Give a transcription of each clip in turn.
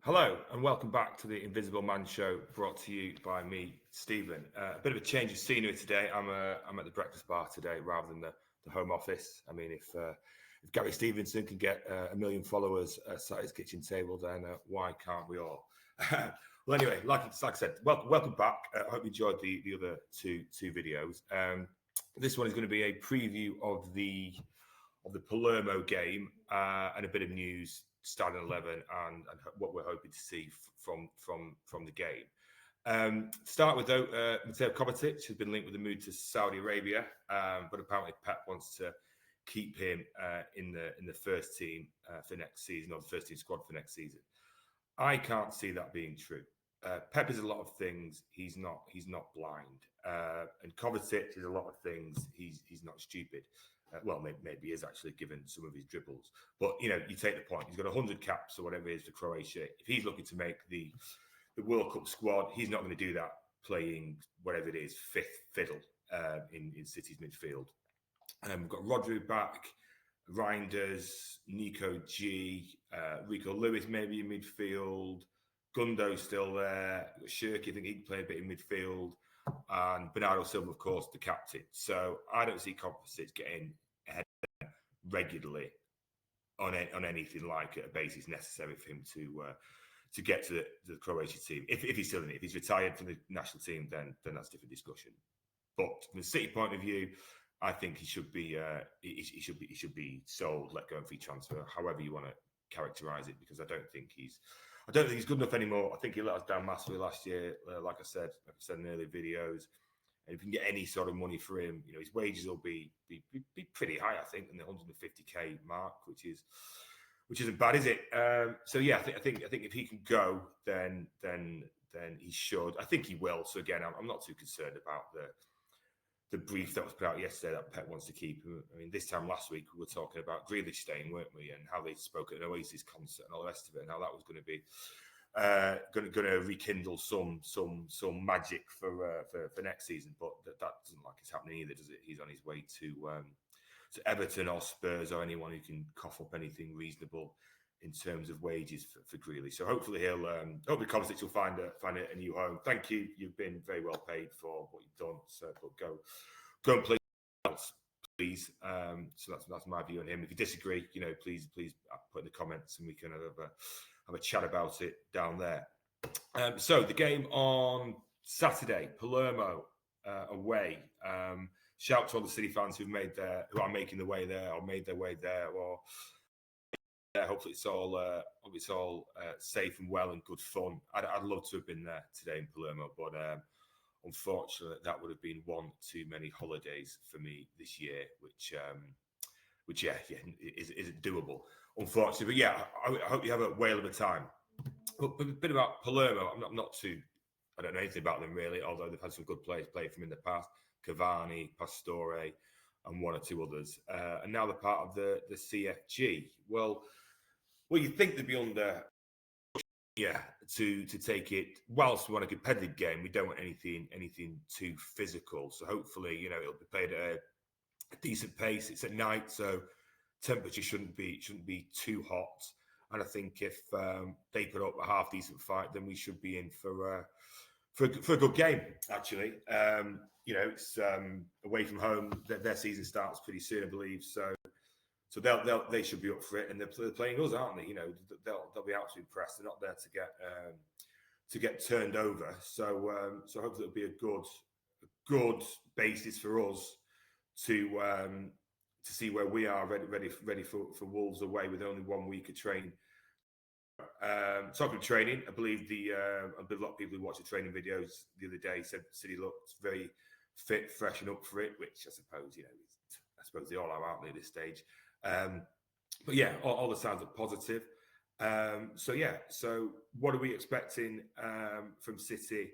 Hello and welcome back to the Invisible Man Show, brought to you by me, Stephen. A bit of a change of scenery today. I'm at the breakfast bar today rather than the home office. I mean, if Gary Stevenson can get 1 million followers sat at his kitchen table, then why can't we all? Well, anyway, like I said, welcome back. I hope you enjoyed the other two videos. This one is going to be a preview of the Palermo game and a bit of news starting 11 and what we're hoping to see from the game. Start with though, Mateo Kovacic has been linked with a move to Saudi Arabia, but apparently Pep wants to keep him in the first team for next season, or the first team squad for next season. I can't see that being true. Pep is a lot of things. He's not blind, and Kovacic is a lot of things. He's not stupid. Well, maybe he is actually, given some of his dribbles. But, you know, you take the point. He's got 100 caps or whatever it is for Croatia. If he's looking to make the World Cup squad, he's not going to do that playing whatever it is, fifth fiddle in City's midfield. We've got Rodri back, Reinders, Nico G, Rico Lewis maybe in midfield, Gundo's still there, Shirky, I think he can play a bit in midfield, and Bernardo Silva, of course, the captain. So I don't see Kovacic getting ahead regularly on anything like a basis necessary for him to get to the Croatia team. If he's still in it, if he's retired from the national team, then that's a different discussion. But from a City point of view, I think he should be sold, let go, and free transfer, however you want to characterise it, because I don't think he's good enough anymore. I think he let us down massively last year, like I said in earlier videos. And if you can get any sort of money for him, you know, his wages will be pretty high, I think, in the 150k mark, which isn't bad, is it? So yeah, I think if he can go, then he should. I think he will. So again, I'm not too concerned about the brief that was put out yesterday that Pep wants to keep. I mean, this time last week we were talking about Grealish staying, weren't we? And how they spoke at an Oasis concert and all the rest of it, and how that was going to be going to rekindle some magic for next season. But that doesn't like it's happening either, does it? He's on his way to Everton or Spurs or anyone who can cough up anything reasonable in terms of wages for Grealish. So hopefully hopefully Kovacic will find a new home. Thank you. You've been very well paid for what you've done. So but go and play else, please. So that's my view on him. If you disagree, you know, please put in the comments and we can have a chat about it down there. So the game on Saturday, Palermo away. Shout to all the City fans who are making their way there or made their way there, or hopefully it's all safe and well and good fun. I'd love to have been there today in Palermo, but unfortunately that would have been one too many holidays for me this year, which isn't doable, unfortunately. But yeah, I hope you have a whale of a time. But a bit about Palermo, I don't know anything about them really, although they've had some good players play from in the past, Cavani, Pastore, and one or two others, and now they're part of the CFG. Well, you'd think they'd be under, to take it. Whilst we want a competitive game, we don't want anything too physical. So hopefully, you know, it'll be played at a decent pace. It's at night, so temperature shouldn't be too hot. And I think if they put up a half decent fight, then we should be in for a good game. Actually, you know, it's away from home. Their season starts pretty soon, I believe. So they should be up for it, and they're playing us, aren't they? You know, they'll be absolutely pressed. They're not there to get turned over. So hopefully it'll be a good basis for us to see where we are ready for Wolves away with only 1 week of training. Talking of training, I believe a lot of people who watched the training videos the other day said City looked very fit, fresh, and up for it, which I suppose, you know, I suppose they all are, aren't they, at this stage? But yeah, all the signs are positive. So what are we expecting from City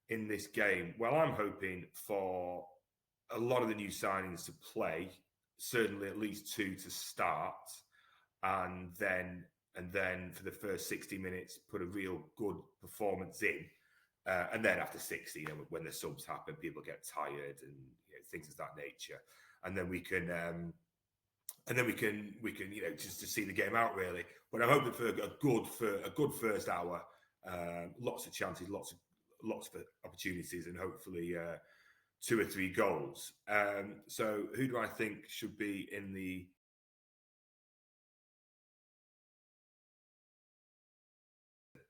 in this game? Well, I'm hoping for a lot of the new signings to play, certainly at least 2 to start, and then for the first 60 minutes put a real good performance in, and then after 60, you know, when the subs happen, people get tired and, you know, things of that nature, and then we can and then we can just to see the game out really. But I'm hoping for a good first hour, lots of chances, lots of opportunities, and hopefully 2 or 3 goals. So who do I think should be in the?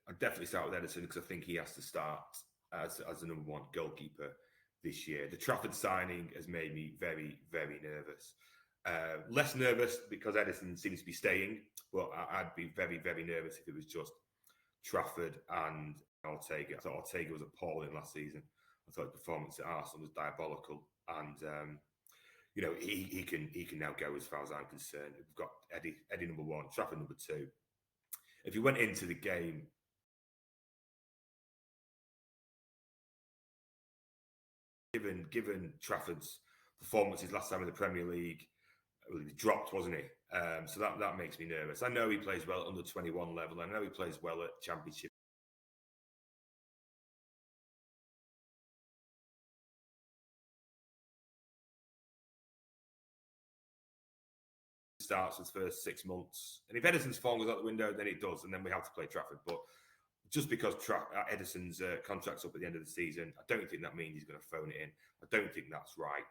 I'd definitely start with Edison because I think he has to start as the number 1 goalkeeper this year. The Trafford signing has made me very, very nervous. Less nervous because Edison seems to be staying, but I'd be very, very nervous if it was just Trafford and Ortega. I thought Ortega was appalling last season. I thought his performance at Arsenal was diabolical, and he can now go as far as I'm concerned. We've got Eddie number 1, Trafford number 2. If you went into the game, given Trafford's performances last time in the Premier League, he dropped, wasn't he? So that makes me nervous. I know he plays well at under 21 level. I know he plays well at Championship. Starts his first 6 months, and if Edison's form goes out the window, then it does, and then we have to play Trafford. But just because Edison's contract's up at the end of the season, I don't think that means he's going to phone it in. I don't think that's right.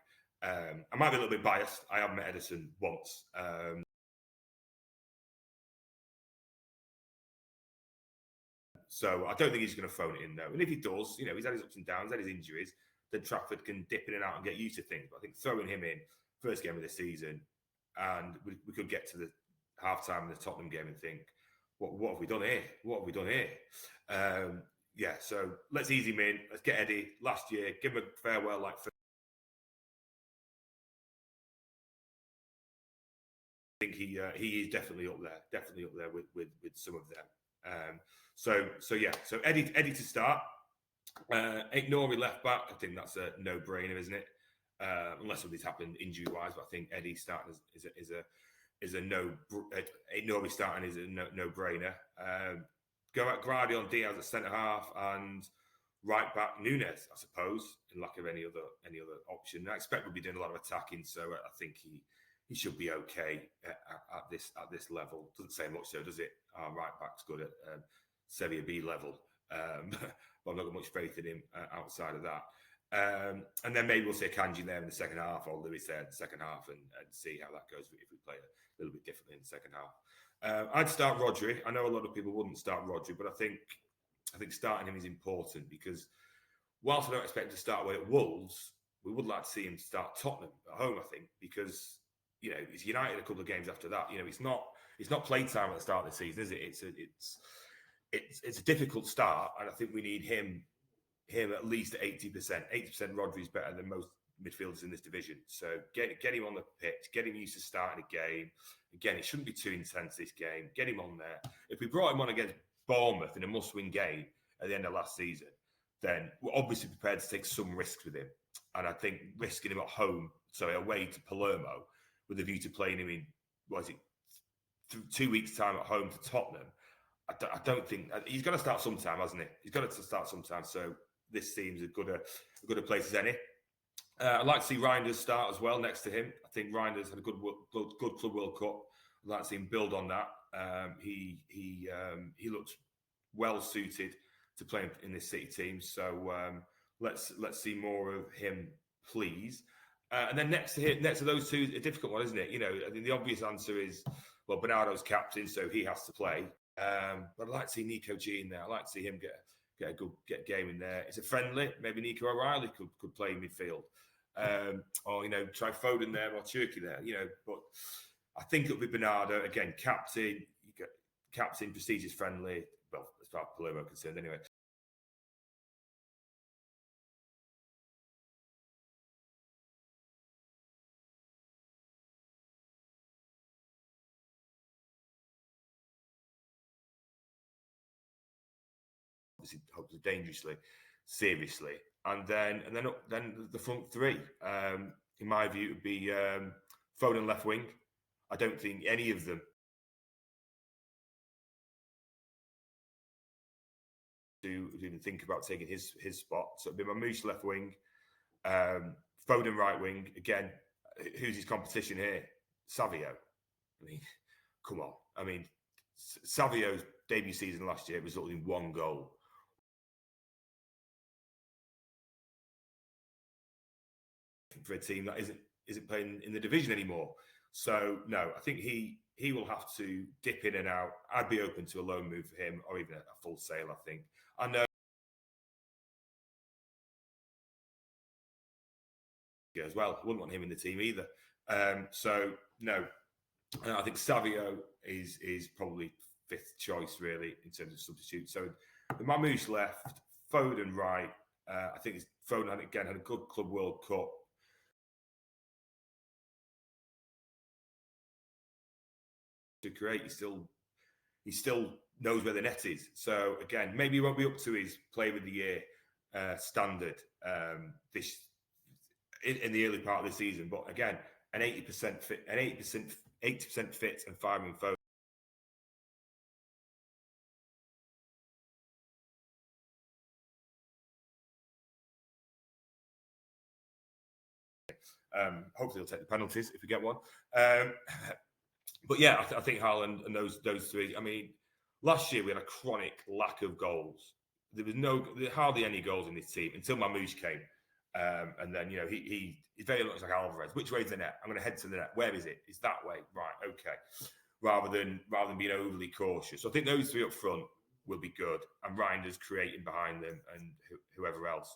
I might be a little bit biased. I have met Edison once. So I don't think he's going to phone it in, though. And if he does, he's had his ups and downs, had his injuries, then Trafford can dip in and out and get used to things. But I think throwing him in, first game of the season, and we could get to the half-time in the Tottenham game and think, what have we done here? What have we done here? So let's ease him in. Let's get Eddie. Last year, give him a farewell like I think he is definitely up there with some of them. So Eddie to start. Ignore left back. I think that's a no-brainer, isn't it? Unless something's happened injury-wise, but I think Eddie starting is a no. Ignore starting is a no-brainer. Go at Guardiola on Diaz at centre half and right back Nunes, I suppose, in lack of any other option. I expect we'll be doing a lot of attacking, so I think he should be okay at this level. Doesn't say much though, does it? Our right back's good at Serie B level, but I've not got much faith in him outside of that. And then maybe we'll see Kanji there in the second half, or Lewis there in the second half, and see how that goes if we play a little bit differently in the second half. I'd start Rodri. I know a lot of people wouldn't start Rodri, but I think starting him is important because whilst I don't expect him to start away at Wolves, we would like to see him start Tottenham at home, I think, because it's United a couple of games after that. It's not playtime at the start of the season, is it? It's a difficult start, and I think we need him at least 80%. 80% Rodri's better than most midfielders in this division. So get him on the pitch, get him used to starting a game. Again, it shouldn't be too intense, this game. Get him on there. If we brought him on against Bournemouth in a must-win game at the end of last season, then we're obviously prepared to take some risks with him. And I think risking him at home, away to Palermo, with a view to playing him in, 2 weeks' time at home to Tottenham, I don't think he's got to start sometime, hasn't he? He's got to start sometime. So this seems as good a place as any. I'd like to see Reinders start as well next to him. I think Reinders had a good Club World Cup. I'd like to see him build on that. He looks well suited to playing in this City team. So let's see more of him, please. And then next to those two, a difficult one, isn't it? I think the obvious answer is, well, Bernardo's captain, so he has to play. But I'd like to see Nico G in there. I'd like to see him get a good game in there. It's a friendly. Maybe Nico O'Reilly could play midfield, or try Foden there or Turkey there. But I think it'll be Bernardo again, captain. You get captain, prestigious, friendly. Well, as far as Palermo concerned, anyway. Obviously, hopefully dangerously, seriously, and then the front three. In my view, would be Foden left wing. I don't think any of them do even think about taking his spot. So it'd be Mamouche left wing, Foden right wing. Again, who's his competition here? Savio. I mean, come on. I mean, Savio's debut season last year resulted in 1 goal. For a team that isn't playing in the division anymore. So no, I think he will have to dip in and out. I'd be open to a loan move for him, or even a full sale. I think. I know as well. I wouldn't want him in the team either. So no, I think Savio is probably 5th choice really in terms of substitute. So the Mamouche left, Foden right. I think Foden again had a good Club World Cup. To create, he still knows where the net is. So again, maybe he won't be up to his Player of the Year standard this in the early part of the season. But again, an 80% fit, an 80% fit, and firing Foden. Hopefully, he'll take the penalties if we get one. But yeah, I think Haaland and those 3. I mean, last year we had a chronic lack of goals. There was hardly any goals in this team until Mamouche came, and then he very much like Alvarez. Which way's the net? I'm going to head to the net. Where is it? It's that way. Right. Okay. Rather than being overly cautious. So I think those 3 up front will be good, and Reinders creating behind them, and whoever else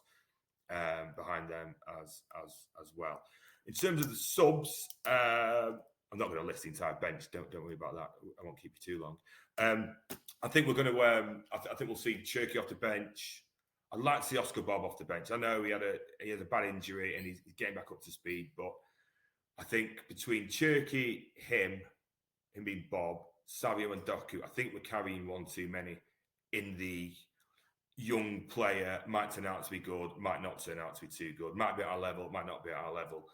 behind them as well. In terms of the subs, I'm not going to list the entire bench. Don't worry about that. I won't keep you too long. I think we're going to. I think we'll see Cherki off the bench. I'd like to see Oscar Bob off the bench. I know he had a bad injury and he's getting back up to speed, but I think between Cherki, him being Bob, Savio, and Doku, I think we're carrying one too many in the young player. Might turn out to be good, might not turn out to be too good. Might be at our level, might not be at our level.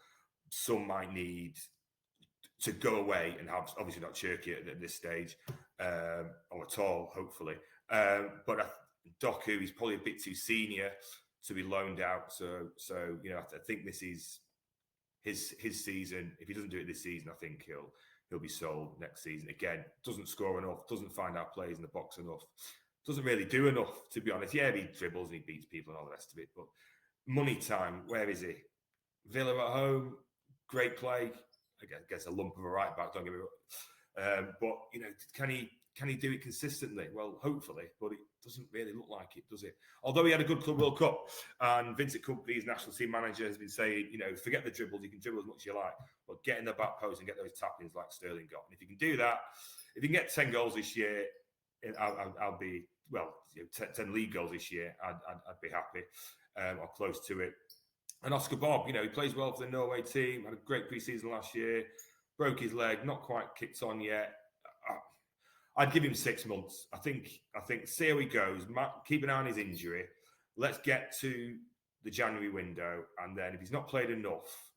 Some might need to go away and have, obviously not Cherki at this stage, or at all, hopefully. But Doku is probably a bit too senior to be loaned out. So I think this is his season. If he doesn't do it this season, I think he'll be sold next season. Again, doesn't score enough, doesn't find our plays in the box enough, doesn't really do enough, to be honest. Yeah, he dribbles and he beats people and all the rest of it. But money time, where is he? Villa at home, great play. I guess a lump of a right back, don't get me wrong. But can he do it consistently? Well, hopefully, but it doesn't really look like it, does it? Although he had a good Club World Cup, and Vincent Kompany's national team manager has been saying, forget the dribbles, you can dribble as much as you like, but get in the back post and get those tap-ins like Sterling got. And if you can do that, if you can get 10 goals this year, I'll be 10 league goals this year. I'd be happy, or close to it. And Oscar Bob, he plays well for the Norway team. Had a great pre-season last year. Broke his leg, not quite kicked on yet. I'd give him 6 months. I think see how he goes. Keep an eye on his injury. Let's get to the January window, and then if he's not played enough,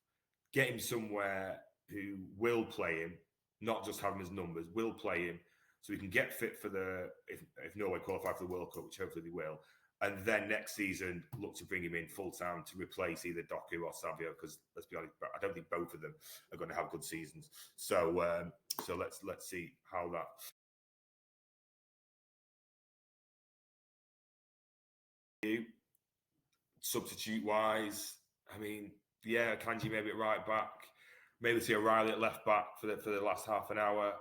get him somewhere who will play him, not just have him as numbers. Will play him, so he can get fit for if Norway qualify for the World Cup, which hopefully they will. And then next season, look to bring him in full time to replace either Doku or Savio, because let's be honest, I don't think both of them are going to have good seasons. So let's see how that. Substitute wise, I mean, yeah, Kanji maybe at right back, maybe see O'Reilly at left back for the last half an hour.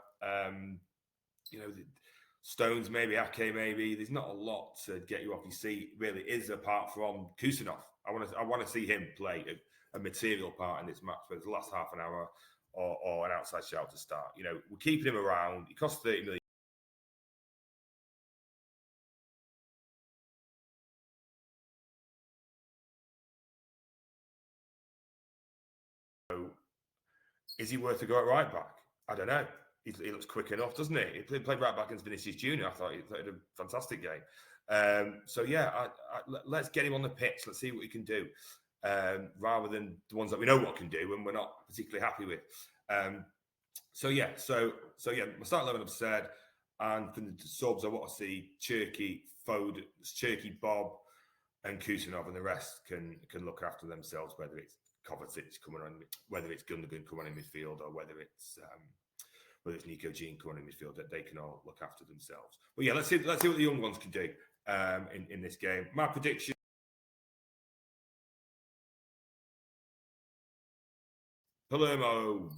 Stones maybe, Ake maybe. There's not a lot to get you off your seat, really, is apart from Kusanov. I want to see him play a material part in this match for the last half an hour, or an outside shout to start. We're keeping him around. He costs 30 million. So, is he worth a go at right back? I don't know. He looks quick enough, doesn't he? He played right back against Vinicius Junior. I thought he had a fantastic game. Let's get him on the pitch. Let's see what he can do, rather than the ones that we know what can do and we're not particularly happy with. My start 11 I've said, and from the subs I want to see Cherki, Foden, Cherki, Bob, and Kusanov, and the rest can look after themselves. Whether it's Kovacic coming on, whether it's Gundogan coming on in midfield, or whether it's whether it's Nico G and Corner in midfield, that they can all look after themselves. But yeah, let's see what the young ones can do in this game. My prediction: Palermo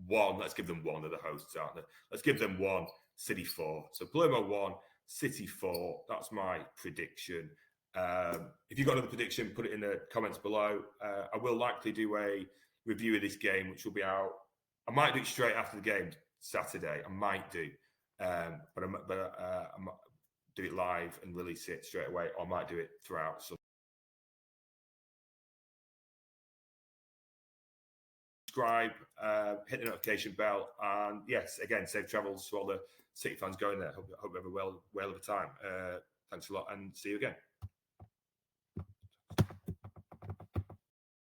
1. Let's give them 1. They're the hosts, aren't they? Let's give them 1. City 4. So Palermo 1, City 4. That's my prediction. If you've got another prediction, put it in the comments below. I will likely do a review of this game, which will be out. I might do it straight after the game Saturday. I might do, but I might do it live and release it straight away, or I might do it throughout. Subscribe, hit the notification bell, and yes, again, safe travels to all the City fans going there. Hope you have a well of a time. Thanks a lot, and see you again.